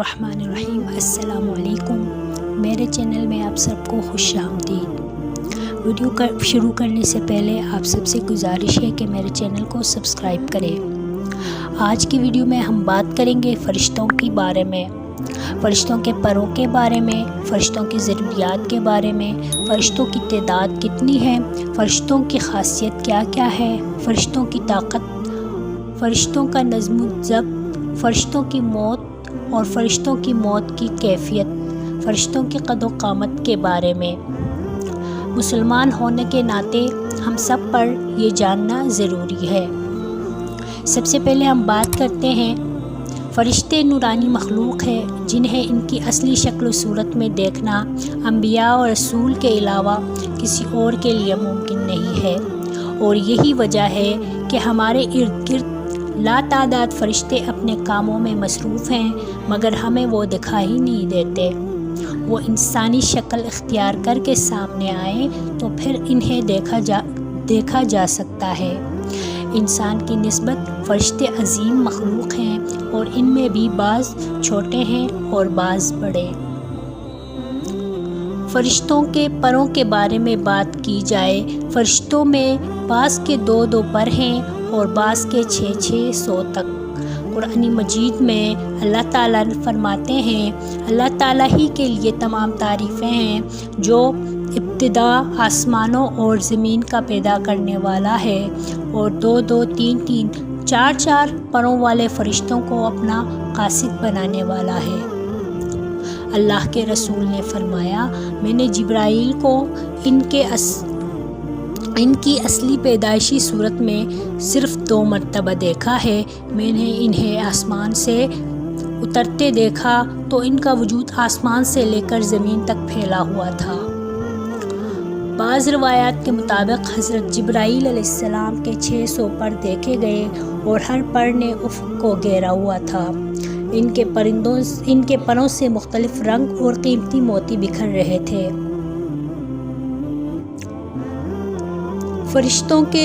الرحمن الرحیم۔ السلام علیکم، میرے چینل میں آپ سب کو خوش آمدید۔ ویڈیو شروع کرنے سے پہلے آپ سب سے گزارش ہے کہ میرے چینل کو سبسکرائب کریں۔ آج کی ویڈیو میں ہم بات کریں گے فرشتوں کے بارے میں، فرشتوں کے پروں کے بارے میں، فرشتوں کی ضروریات کے بارے میں، فرشتوں کی تعداد کتنی ہے، فرشتوں کی خاصیت کیا کیا ہے، فرشتوں کی طاقت، فرشتوں کا نظم و ضبط، فرشتوں کی موت اور فرشتوں کی موت کی کیفیت، فرشتوں کی قد و قامت کے بارے میں۔ مسلمان ہونے کے ناطے ہم سب پر یہ جاننا ضروری ہے۔ سب سے پہلے ہم بات کرتے ہیں، فرشتے نورانی مخلوق ہے جنہیں ان کی اصلی شکل و صورت میں دیکھنا انبیاء اور رسول کے علاوہ کسی اور کے لیے ممکن نہیں ہے، اور یہی وجہ ہے کہ ہمارے ارد گرد لاتعداد فرشتے اپنے کاموں میں مصروف ہیں، مگر ہمیں وہ دکھائی نہیں دیتے۔ وہ انسانی شکل اختیار کر کے سامنے آئیں تو پھر انہیں دیکھا جا سکتا ہے۔ انسان کی نسبت فرشتے عظیم مخلوق ہیں، اور ان میں بھی بعض چھوٹے ہیں اور بعض بڑے۔ فرشتوں کے پروں کے بارے میں بات کی جائے، فرشتوں میں بعض کے 2 پر ہیں اور بعض کے 600 تک۔ قرآن مجید میں اللہ تعالیٰ فرماتے ہیں، اللہ تعالیٰ ہی کے لیے تمام تعریفیں ہیں جو ابتدا آسمانوں اور زمین کا پیدا کرنے والا ہے، اور 2 3 4 پروں والے فرشتوں کو اپنا قاصد بنانے والا ہے۔ اللہ کے رسول نے فرمایا، میں نے جبرائیل کو ان کی اصلی پیدائشی صورت میں صرف 2 مرتبہ دیکھا ہے۔ میں نے انہیں آسمان سے اترتے دیکھا تو ان کا وجود آسمان سے لے کر زمین تک پھیلا ہوا تھا۔ بعض روایات کے مطابق حضرت جبرائیل علیہ السلام کے 600 پر دیکھے گئے، اور ہر پر نے افق کو گھیرا ہوا تھا۔ ان کے پروں سے مختلف رنگ اور قیمتی موتی بکھر رہے تھے۔ فرشتوں کے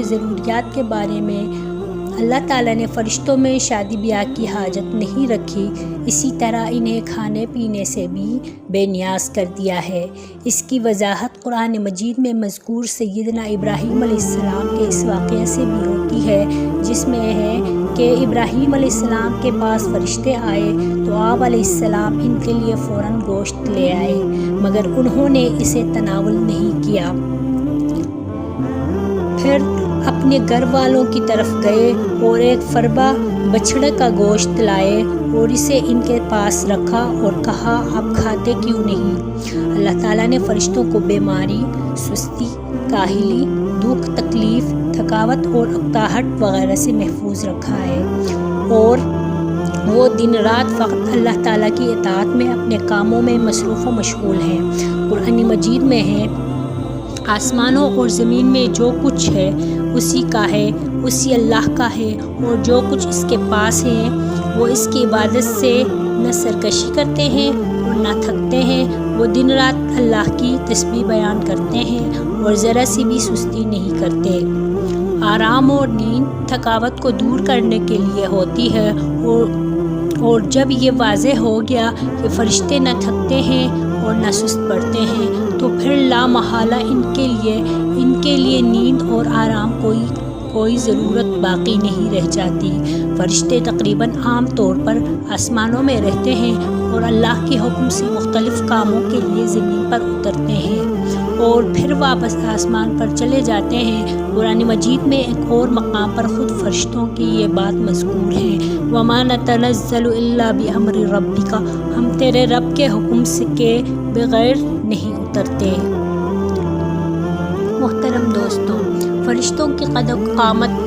ضروریات کے بارے میں اللہ تعالیٰ نے فرشتوں میں شادی بیاہ کی حاجت نہیں رکھی، اسی طرح انہیں کھانے پینے سے بھی بے نیاز کر دیا ہے۔ اس کی وضاحت قرآن مجید میں مذکور سیدنا ابراہیم علیہ السلام کے اس واقعے سے بھی ہوتی ہے، جس میں ہے کہ ابراہیم علیہ السلام کے پاس فرشتے آئے تو آپ علیہ السلام ان کے لیے فوراً گوشت لے آئے، مگر انہوں نے اسے تناول نہیں کیا۔ پھر اپنے گھر والوں کی طرف گئے اور ایک فربا بچھڑے کا گوشت لائے اور اسے ان کے پاس رکھا اور کہا، آپ کھاتے کیوں نہیں؟ اللہ تعالیٰ نے فرشتوں کو بیماری، سستی، کاہلی، دکھ، تکلیف، تھکاوٹ اور اکتاہٹ وغیرہ سے محفوظ رکھا ہے، اور وہ دن رات فقط اللہ تعالیٰ کی اطاعت میں اپنے کاموں میں مصروف و مشغول ہیں۔ قرآن مجید میں ہے، آسمانوں اور زمین میں جو کچھ ہے اسی کا ہے، اسی اللہ کا ہے، اور جو کچھ اس کے پاس ہے وہ اس کی عبادت سے نہ سرکشی کرتے ہیں اور نہ تھکتے ہیں۔ وہ دن رات اللہ کی تسبیح بیان کرتے ہیں اور ذرا سی بھی سستی نہیں کرتے۔ آرام اور نیند تھکاوٹ کو دور کرنے کے لیے ہوتی ہے، اور جب یہ واضح ہو گیا کہ فرشتے نہ تھکتے ہیں اور نہ سست پڑتے ہیں، تو پھر لا محالہ ان کے لیے نیند اور آرام کوئی ضرورت باقی نہیں رہ جاتی۔ فرشتے تقریباً عام طور پر آسمانوں میں رہتے ہیں اور اللہ کے حکم سے مختلف کاموں کے لیے زمین پر اترتے ہیں اور پھر واپس آسمان پر چلے جاتے ہیں۔ قرآن مجید میں ایک اور مقام پر خود فرشتوں کی یہ بات مذکور ہے، وَمَا نَتَنَزَّلُ إِلَّا بِأَمْرِ رَبِّكَ، ہم تیرے رب کے حکم سے کے بغیر نہیں اترتے۔ محترم دوستوں، فرشتوں کی قد و قامت،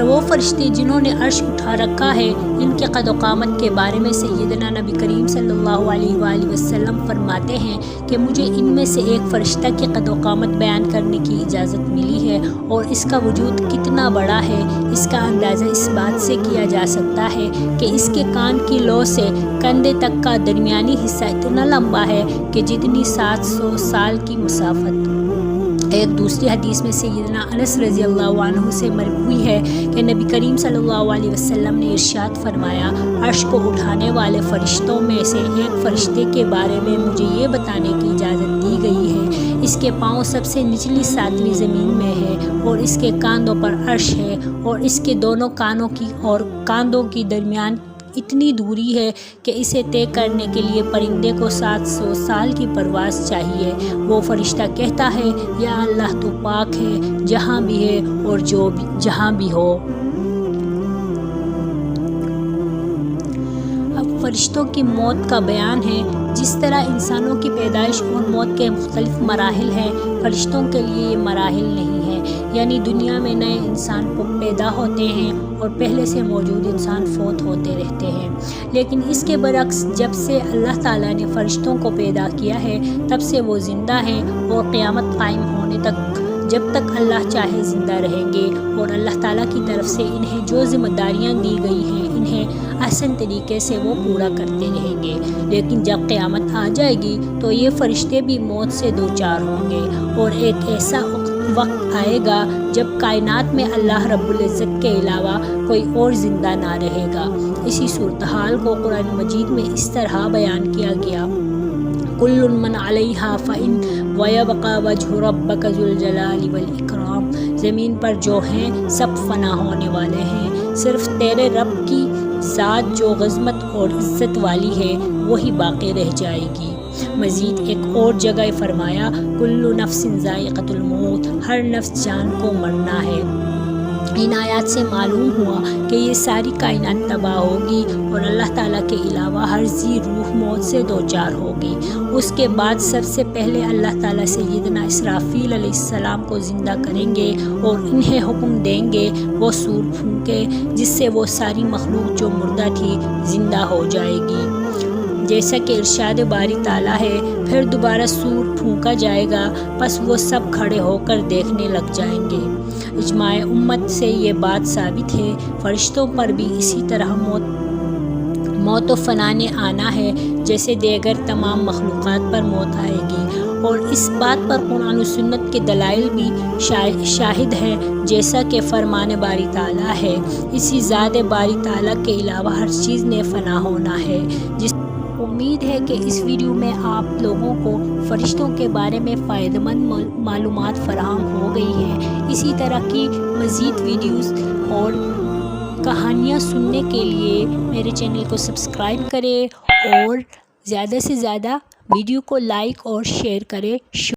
وہ فرشتے جنہوں نے عرش اٹھا رکھا ہے، ان کے قد و قامت کے بارے میں سیدنا نبی کریم صلی اللہ علیہ وآلہ وسلم فرماتے ہیں کہ مجھے ان میں سے ایک فرشتہ کی قد و قامت بیان کرنے کی اجازت ملی ہے، اور اس کا وجود کتنا بڑا ہے اس کا اندازہ اس بات سے کیا جا سکتا ہے کہ اس کے کان کی لو سے کندھے تک کا درمیانی حصہ اتنا لمبا ہے کہ جتنی 700 سال کی مسافت ایک دوسری حدیث میں سیدنا انس رضی اللہ عنہ سے مروی ہے کہ نبی کریم صلی اللہ علیہ وسلم نے ارشاد فرمایا، عرش کو اٹھانے والے فرشتوں میں سے ایک فرشتے کے بارے میں مجھے یہ بتانے کی اجازت دی گئی ہے، اس کے پاؤں سب سے نچلی 7ویں زمین میں ہے اور اس کے کاندھوں پر عرش ہے اور اس کے دونوں کاندھوں کی درمیان اتنی دوری ہے کہ اسے طے کرنے کے لیے پرندے کو 700 سال کی پرواز چاہیے۔ وہ فرشتہ کہتا ہے، یا اللہ تو پاک ہے جہاں بھی ہے اور جو جہاں بھی ہو۔ اب فرشتوں کی موت کا بیان ہے۔ جس طرح انسانوں کی پیدائش اور موت کے مختلف مراحل ہیں، فرشتوں کے لیے یہ مراحل نہیں ہیں، یعنی دنیا میں نئے انسان پیدا ہوتے ہیں اور پہلے سے موجود انسان فوت ہوتے رہتے ہیں، لیکن اس کے برعکس جب سے اللہ تعالیٰ نے فرشتوں کو پیدا کیا ہے تب سے وہ زندہ ہیں اور قیامت قائم ہونے تک جب تک اللہ چاہے زندہ رہیں گے، اور اللہ تعالیٰ کی طرف سے انہیں جو ذمہ داریاں دی گئی ہیں انہیں احسن طریقے سے وہ پورا کرتے رہیں گے۔ لیکن جب قیامت آ جائے گی تو یہ فرشتے بھی موت سے دوچار ہوں گے اور ایک ایسا وقت آئے گا جب کائنات میں اللہ رب العزت کے علاوہ کوئی اور زندہ نہ رہے گا۔ اسی صورتحال کو قرآن مجید میں اس طرح بیان کیا گیا، کل من علیہا فان ویبقى وجہ ربک ذو الجلال والاکرام، زمین پر جو ہیں سب فنا ہونے والے ہیں، صرف تیرے رب کی ذات جو عظمت اور عزت والی ہے وہی باقی رہ جائے گی۔ مزید ایک اور جگہ فرمایا، کل نفس ذائقۃ الموت، ہر نفس جان کو مرنا ہے۔ ان آیات سے معلوم ہوا کہ یہ ساری کائنات تباہ ہوگی اور اللہ تعالیٰ کے علاوہ ہر ذی روح موت سے دوچار ہوگی۔ اس کے بعد سب سے پہلے اللہ تعالیٰ سیدنا اسرافیل علیہ السلام کو زندہ کریں گے اور انہیں حکم دیں گے وہ سور پھونکے، جس سے وہ ساری مخلوق جو مردہ تھی زندہ ہو جائے گی، جیسا کہ ارشاد باری تعالیٰ ہے، پھر دوبارہ سور پھونکا جائے گا، پس وہ سب کھڑے ہو کر دیکھنے لگ جائیں گے۔ اجماع امت سے یہ بات ثابت ہے۔ فرشتوں پر بھی اسی طرح موت و فنا نے آنا ہے جیسے دیگر تمام مخلوقات پر موت آئے گی، اور اس بات پر قرآن و سنت کے دلائل بھی شاہد ہیں، جیسا کہ فرمان باری تعالیٰ ہے، اسی ذات باری تعالیٰ کے علاوہ ہر چیز نے فنا ہونا ہے۔ امید ہے کہ اس ویڈیو میں آپ لوگوں کو فرشتوں کے بارے میں فائدہ مند معلومات فراہم ہو گئی ہیں۔ اسی طرح کی مزید ویڈیوز اور کہانیاں سننے کے لیے میرے چینل کو سبسکرائب کریں اور زیادہ سے زیادہ ویڈیو کو لائک اور شیئر کریں۔